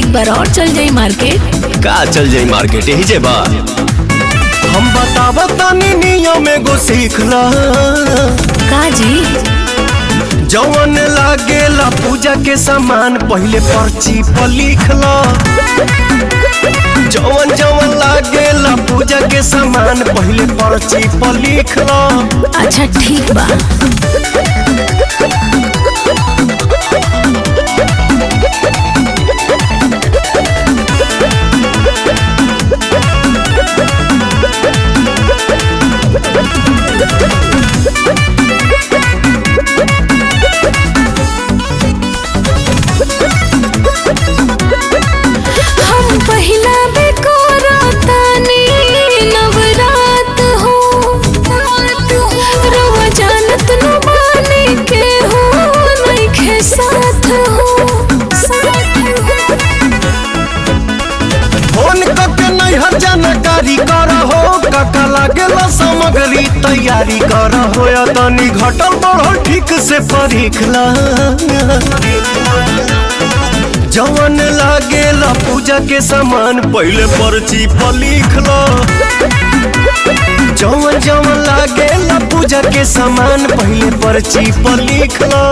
एक बार और चल जाई मार्केट। का चल जाई मार्केट यही जेबा। हम बतावा तानी नियम एगो सीखला का जी? जवन लागेला पूजा के सामान पहले पर्ची पर लिखला। जवन जवन लागेला पूजा के सामान पहले पर्ची पर लिखला। अच्छा ठीक बा। जानकारी कर हो काका लागेला सामग्री तैयारी कर हो या तनी घटल बढ़ल ठीक से परीखला। जवन लागेला पूजा के सामान पहले पर्ची पर लिखला। जवन जवन लागेला पूजा के सामान पहले पर्ची पर लिखला।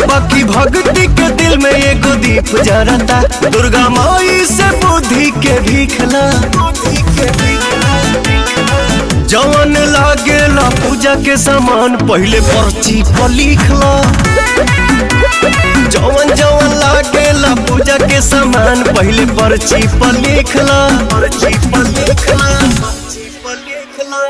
बाकी भक्ति के दिल में एगो दीप जरता। दुर्गा माई से बुद्धि के भीखला। जवन लागेला पूजा के सामान पहले पर्ची पर लिखला। जवन जवन लागेला पूजा के सामान पहले पर्ची पर लिखला। पर्ची पर लिखला। पर्ची पर लिखला।